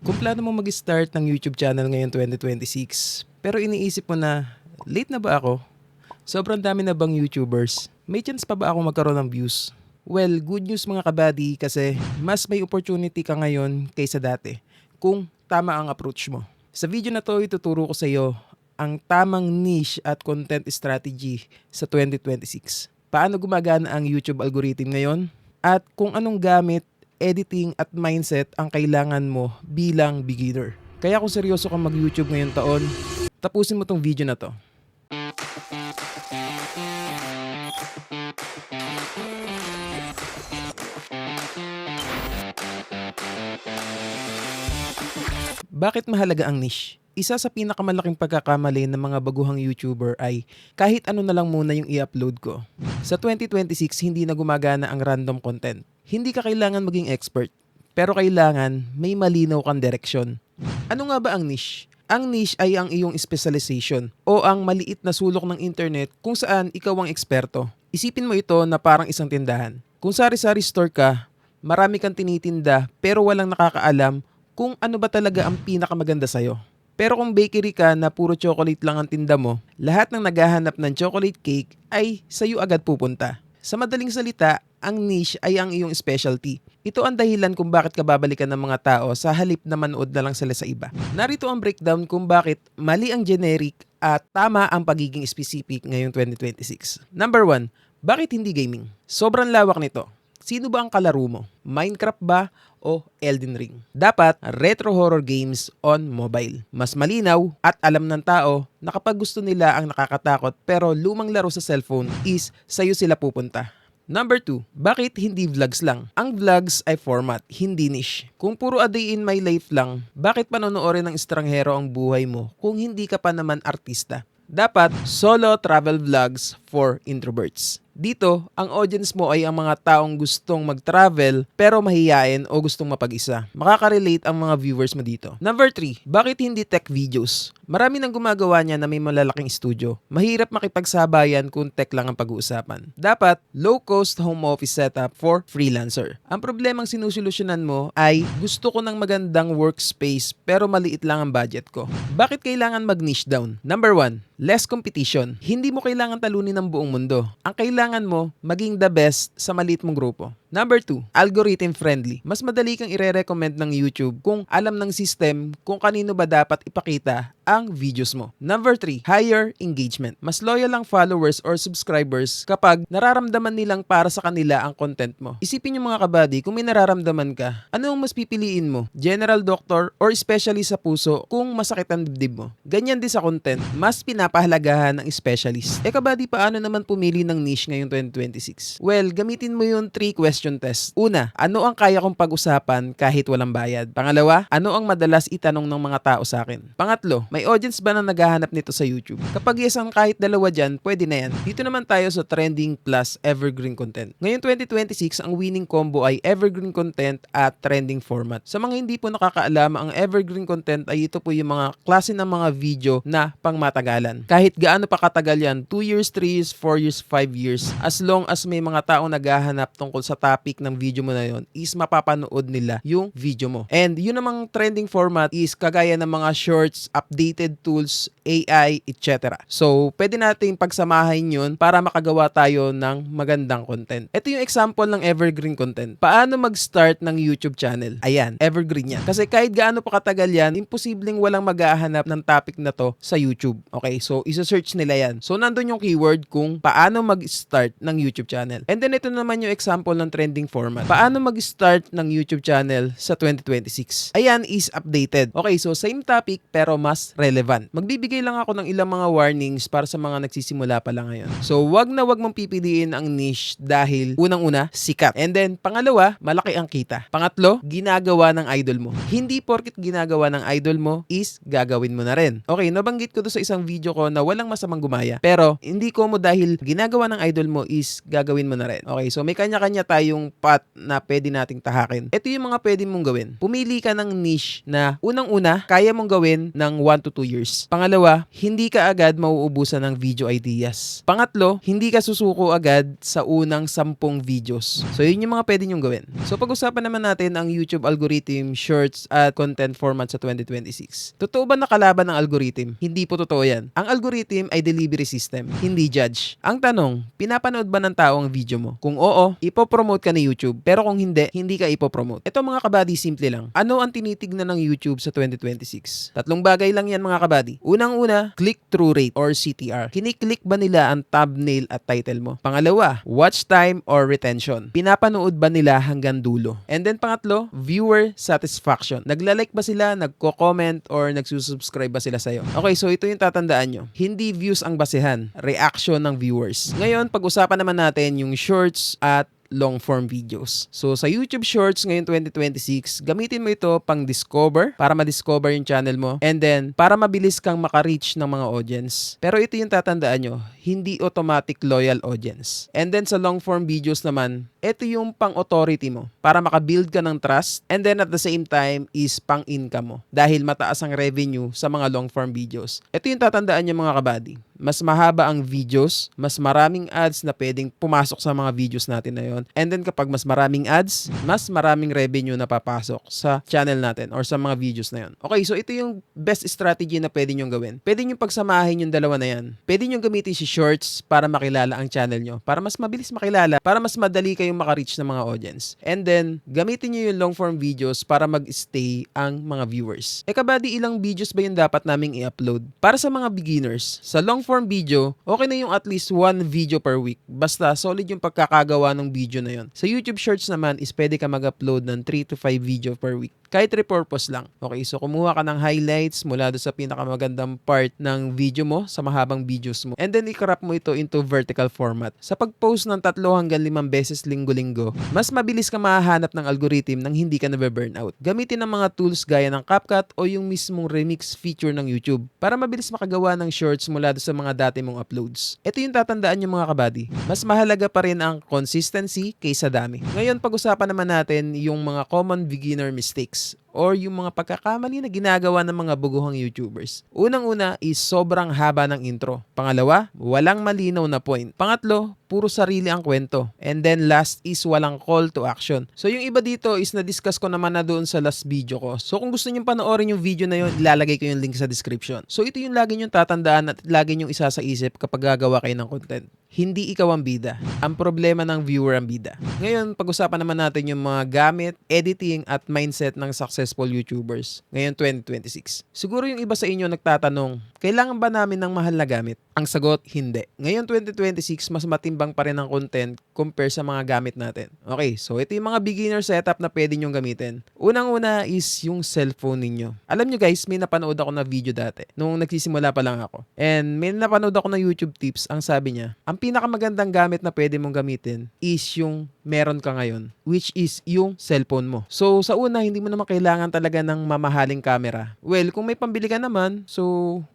Kung plano mo mag-start ng YouTube channel ngayon 2026, pero iniisip mo na, late na ba ako? Sobrang dami na bang YouTubers? May chance pa ba ako magkaroon ng views? Well, good news mga kabady kasi mas may opportunity ka ngayon kaysa dati kung tama ang approach mo. Sa video na to, ituturo ko sa iyo ang tamang niche at content strategy sa 2026. Paano gumagana ang YouTube algorithm ngayon? At kung anong gamit, editing at mindset ang kailangan mo bilang beginner. Kaya kung seryoso kang mag-YouTube ngayong taon, tapusin mo tong video na to. Bakit mahalaga ang niche? Isa sa pinakamalaking pagkakamali ng mga baguhang YouTuber ay kahit ano na lang muna yung i-upload ko. Sa 2026, hindi na gumagana ang random content. Hindi ka kailangan maging expert, pero kailangan may malinaw kang direksyon. Ano nga ba ang niche? Ang niche ay ang iyong specialization o ang maliit na sulok ng internet kung saan ikaw ang eksperto. Isipin mo ito na parang isang tindahan. Kung sari-sari store ka, marami kang tinitinda pero walang nakakaalam kung ano ba talaga ang pinakamaganda sa'yo. Pero kung bakery ka na puro chocolate lang ang tinda mo, lahat ng naghahanap ng chocolate cake ay sa'yo agad pupunta. Sa madaling salita, ang niche ay ang iyong specialty. Ito ang dahilan kung bakit ka babalikan ng mga tao sa halip na manood na lang sila sa iba. Narito ang breakdown kung bakit mali ang generic at tama ang pagiging specific ngayong 2026. Number 1, bakit hindi gaming? Sobrang lawak nito. Sino ba ang kalaro mo? Minecraft ba o Elden Ring? Dapat retro horror games on mobile. Mas malinaw at alam ng tao na kapag gusto nila ang nakakatakot pero lumang laro sa cellphone is sa'yo sila pupunta. Number 2, bakit hindi vlogs lang? Ang vlogs ay format, hindi niche. Kung puro a day in my life lang, bakit panonoorin ng estranghero ang buhay mo kung hindi ka pa naman artista? Dapat solo travel vlogs for introverts. Dito, ang audience mo ay ang mga taong gustong mag-travel pero mahiyain o gustong mapag-isa. Makaka-relate ang mga viewers mo dito. Number 3, bakit hindi tech videos? Marami nang gumagawa niya na may malalaking studio. Mahirap makipagsabayan kung tech lang ang pag-uusapan. Dapat low-cost home office setup for freelancer. Ang problemang sinusolusyonan mo ay gusto ko ng magandang workspace pero maliit lang ang budget ko. Bakit kailangan mag-niche down? Number 1, less competition. Hindi mo kailangan talunin ng buong mundo. Ang kailangan mo, maging the best sa maliit mong grupo. Number 2, algorithm friendly. Mas madali kang ire-recommend ng YouTube kung alam ng system kung kanino ba dapat ipakita ang videos mo. Number 3, higher engagement. Mas loyal ang followers or subscribers kapag nararamdaman nilang para sa kanila ang content mo. Isipin nyo mga kabady, kung may nararamdaman ka, ano ang mas pipiliin mo? General doctor or specialist sa puso kung masakit ang dibdib mo? Ganyan din sa content, mas pinapahalagahan ng specialist. Kabady, paano naman pumili ng niche ngayong 2026? Well, gamitin mo yung 3 question test. Una, ano ang kaya kong pag-usapan kahit walang bayad? Pangalawa, ano ang madalas itanong ng mga tao sa akin? Pangatlo, may audience ba na naghahanap nito sa YouTube? Kapag yes ang kahit dalawa dyan, pwede na yan. Dito naman tayo sa trending plus evergreen content. Ngayon 2026, ang winning combo ay evergreen content at trending format. Sa mga hindi po nakakaalam, ang evergreen content ay ito po yung mga klase ng mga video na pangmatagalan. Kahit gaano pa katagal yan, 2 years, 3 years, 4 years, 5 years, as long as may mga taong naghahanap tungkol sa topic ng video mo na yon, is mapapanood nila yung video mo. And yun namang trending format is kagaya ng mga shorts, updated tools, AI, etc. So, pwede nating pagsamahin yun para makagawa tayo ng magandang content. Ito yung example ng evergreen content. Paano mag-start ng YouTube channel? Ayan, evergreen yan. Kasi kahit gaano pa katagal yan, imposibleng walang maghahanap ng topic na to sa YouTube. Okay, so isa-search nila yan. So, nandun yung keyword kung paano mag-start ng YouTube channel. And then, ito naman yung example ng trending format. Paano mag-start ng YouTube channel sa 2026? Ayan is updated. Okay, so same topic pero mas relevant. Magbibigay lang ako ng ilang mga warnings para sa mga nagsisimula pa lang ngayon. So, wag na wag mong pipiliin ang niche dahil unang-una, sikat. And then, pangalawa, malaki ang kita. Pangatlo, ginagawa ng idol mo. Hindi porkit ginagawa ng idol mo is gagawin mo na rin. Okay, nabanggit ko to sa isang video ko na walang masamang gumaya. Pero, hindi ko mo dahil ginagawa ng idol mo is gagawin mo na rin. Okay, so may kanya-kanya tayong path na pwede nating tahakin. Ito yung mga pwede mong gawin. Pumili ka ng niche na unang-una, kaya mong gawin ng 1 to 2 years. Pangalawa, Pangalawa, hindi ka agad mauubusan ng video ideas. Pangatlo, hindi ka susuko agad sa unang 10 videos. So yun yung mga pwede nyong gawin. So pag-usapan naman natin ang YouTube algorithm, shorts at content format sa 2026. Totoo ba nakalaban ng algorithm? Hindi po totoo yan. Ang algorithm ay delivery system, hindi judge. Ang tanong, pinapanood ba ng tao ang video mo? Kung oo, ipopromote ka ni YouTube. Pero kung hindi, hindi ka ipopromote. Ito mga kabady, simple lang. Ano ang tinitignan ng YouTube sa 2026? Tatlong bagay lang yan mga kabady. Unang-una, click-through rate or CTR. Kiniklik ba nila ang thumbnail at title mo? Pangalawa, watch time or retention. Pinapanood ba nila hanggang dulo? And then pangatlo, viewer satisfaction. Nagla-like ba sila, nagko-comment or nagsusubscribe ba sila sa'yo? Okay, so ito yung tatandaan nyo. Hindi views ang basehan, reaction ng viewers. Ngayon, pag-usapan naman natin yung shorts at long form videos. So sa YouTube Shorts ngayon 2026, gamitin mo ito pang discover, para ma-discover yung channel mo, and then para mabilis kang maka-reach ng mga audience. Pero ito yung tatandaan nyo, hindi automatic loyal audience. And then sa long form videos naman, ito yung pang-authority mo para maka-build ka ng trust, and then at the same time is pang-income mo dahil mataas ang revenue sa mga long form videos. Ito yung tatandaan nyo mga kabady. Mas mahaba ang videos, mas maraming ads na pwedeng pumasok sa mga videos natin na yun. And then kapag mas maraming ads, mas maraming revenue na papasok sa channel natin or sa mga videos na yun. Okay, so ito yung best strategy na pwede nyong gawin. Pwede nyong pagsamahin yung dalawa na yan. Pwede nyong gamitin si shorts para makilala ang channel nyo, para mas mabilis makilala, para mas madali kayong maka-reach ng mga audience. And then, gamitin nyo yung long form videos para mag-stay ang mga viewers. Kabady, ilang videos ba yung dapat naming i-upload? Para sa mga beginners, sa long form video, okay na yung at least 1 video per week. Basta solid yung pagkakagawa ng video na yon. Sa YouTube Shorts naman is pwede ka mag-upload ng 3 to 5 video per week. Kahit repurpose lang. Okay, so kumuha ka ng highlights mula doon sa pinakamagandang part ng video mo, sa mahabang videos mo. And then i-crop mo ito into vertical format. Sa pag-post ng 3 hanggang 5 beses linggo-linggo, mas mabilis ka mahahanap ng algorithm nang hindi ka na-burnout. Gamitin ang mga tools gaya ng CapCut o yung mismong remix feature ng YouTube para mabilis makagawa ng shorts mula doon sa mga dati mong uploads. Ito yung tatandaan yung mga kabady. Mas mahalaga pa rin ang consistency kaysa dami. Ngayon, pag-usapan naman natin yung mga common beginner mistakes or yung mga pagkakamali na ginagawa ng mga baguhang YouTubers. Unang-una is sobrang haba ng intro. Pangalawa, walang malinaw na point. Pangatlo, puro sarili ang kwento. And then last is walang call to action. So yung iba dito is na-discuss ko naman na doon sa last video ko. So kung gusto niyo panoorin yung video na yun, ilalagay ko yung link sa description. So ito yung lagi niyong tatandaan at lagi niyong isa sa isip kapag gagawa kayo ng content. Hindi ikaw ang bida. Ang problema ng viewer ang bida. Ngayon, pag-usapan naman natin yung mga gamit, editing at mindset ng successful YouTubers ngayon 2026. Siguro yung iba sa inyo nagtatanong, kailangan ba namin ng mahal na gamit? Ang sagot, hindi. Ngayon 2026, mas matimbang pa rin ang content compare sa mga gamit natin. Okay, so ito yung mga beginner setup na pwede nyong gamitin. Unang-una is yung cellphone ninyo. Alam nyo guys, may napanood ako na video dati nung nagsisimula pa lang ako. And may napanood ako na YouTube tips. Ang sabi niya, ang pinakamagandang gamit na pwede mong gamitin is yung meron ka ngayon, which is yung cellphone mo. So sa una, hindi mo naman kailangan talaga ng mamahaling camera. Well, kung may pambili ka naman, so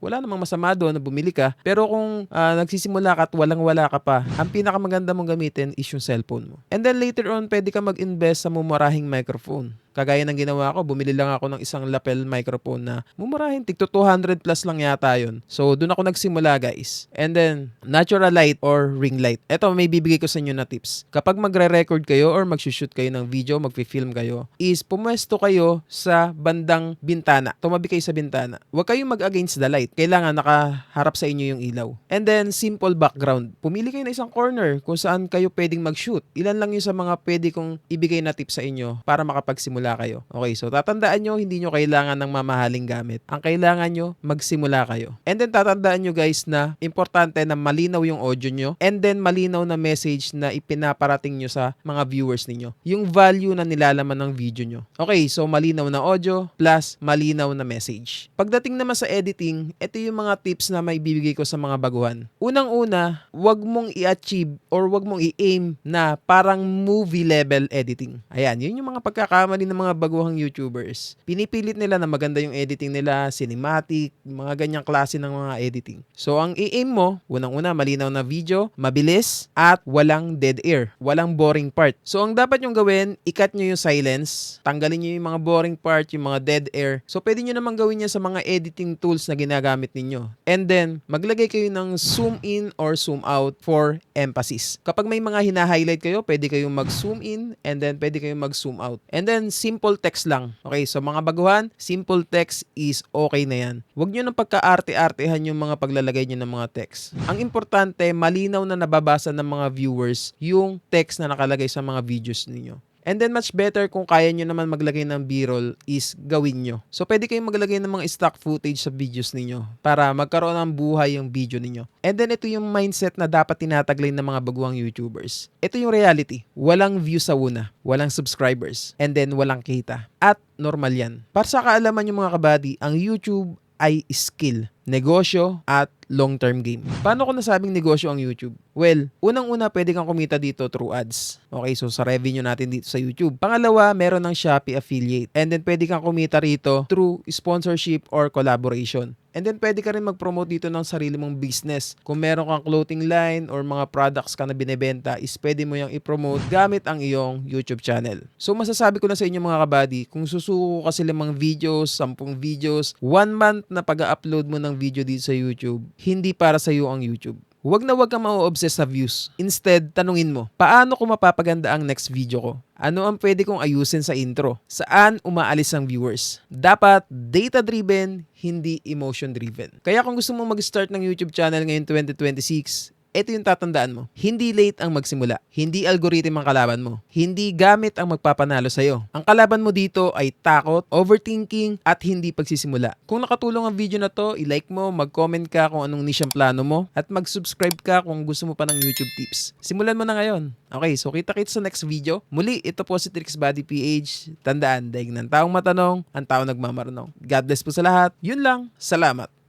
wala namang masama doon na bumili ka. Pero kung nagsisimula ka at walang-wala ka pa, ang pinakamaganda mong gamitin is yung cellphone mo. And then later on, pwede ka mag-invest sa mumurahing microphone. Kagaya ng ginawa ko, bumili lang ako ng isang lapel microphone na mumurahin, tigto 200 plus lang yata yun. So, doon ako nagsimula guys. And then, natural light or ring light. Ito, may bibigay ko sa inyo na tips. Kapag magre-record kayo or mag-shoot kayo ng video, mag-film kayo, is pumwesto kayo sa bandang bintana. Tumabi kayo sa bintana. Huwag kayong mag-against the light. Kailangan nakaharap sa inyo yung ilaw. And then, simple background. Pumili kayo ng isang corner kung saan kayo pwedeng mag-shoot. Ilan lang yun sa mga pwede kong ibigay na tips sa inyo para makapagsimula kayo. Okay, so tatandaan nyo, hindi nyo kailangan ng mamahaling gamit. Ang kailangan nyo, magsimula kayo. And then tatandaan nyo guys na importante na malinaw yung audio nyo and then malinaw na message na ipinaparating nyo sa mga viewers ninyo. Yung value na nilalaman ng video nyo. Okay, so malinaw na audio plus malinaw na message. Pagdating naman sa editing, ito yung mga tips na may bibigay ko sa mga baguhan. Unang-una, wag mong i-achieve or wag mong i-aim na parang movie level editing. Ayan, yun yung mga pagkakamali ng ng mga baguhang YouTubers, pinipilit nila na maganda yung editing nila, cinematic, mga ganyang klase ng mga editing. So ang i-aim mo, unang-una malinaw na video, mabilis, at walang dead air, walang boring part. So ang dapat nyong gawin, i-cut nyo yung silence, tanggalin nyo yung mga boring part, yung mga dead air. So pwede nyo naman gawin yan sa mga editing tools na ginagamit ninyo. And then, maglagay kayo ng zoom in or zoom out for emphasis. Kapag may mga hina-highlight kayo, pwede kayong mag-zoom in and then pwede kayong mag-zoom out. And then, simple text lang. Okay, so mga baguhan, simple text is okay na yan. Huwag nyo nang pagka-arte-artehan yung mga paglalagay nyo ng mga text. Ang importante, malinaw na nababasa ng mga viewers yung text na nakalagay sa mga videos ninyo. And then much better kung kaya nyo naman maglagay ng B-roll is gawin nyo. So pwede kayong maglagay ng mga stock footage sa videos ninyo para magkaroon ng buhay yung video ninyo. And then ito yung mindset na dapat tinataglay ng mga baguhang YouTubers. Ito yung reality. Walang views sa una, walang subscribers, and then walang kita. At normal yan. Para sa kaalaman yung mga kabady, ang YouTube ay skill, negosyo, at long-term game. Paano ko nasabing negosyo ang YouTube? Well, unang-una pwede kang kumita dito through ads. Okay, so sa revenue natin dito sa YouTube. Pangalawa, meron ng Shopee affiliate. And then pwede kang kumita rito through sponsorship or collaboration. And then pwede ka rin mag-promote dito ng sarili mong business. Kung meron kang clothing line or mga products ka na binebenta, is pwede mo yung i-promote gamit ang iyong YouTube channel. So masasabi ko na sa inyo mga kabady, kung susuko ka sila mga videos, 10 videos, 1 month na pag-upload mo ng video dito sa YouTube, hindi para sa iyo ang YouTube. Huwag na huwag kang ma-obsess sa views. Instead, tanungin mo, paano ko mapapaganda ang next video ko? Ano ang pwede kong ayusin sa intro? Saan umaalis ang viewers? Dapat data-driven, hindi emotion-driven. Kaya kung gusto mo mag-start ng YouTube channel ngayon 2026, ito yung tatandaan mo. Hindi late ang magsimula. Hindi algorithm ang kalaban mo. Hindi gamit ang magpapanalo sa'yo. Ang kalaban mo dito ay takot, overthinking, at hindi pagsisimula. Kung nakatulong ang video na to, i-like mo, mag-comment ka kung anong niche ang plano mo, at mag-subscribe ka kung gusto mo pa ng YouTube tips. Simulan mo na ngayon. Okay, so kita-kits sa next video. Muli, ito po si Trix Body PH. Tandaan, daig ng taong matanong, ang taong nagmamarunong. God bless po sa lahat. Yun lang. Salamat.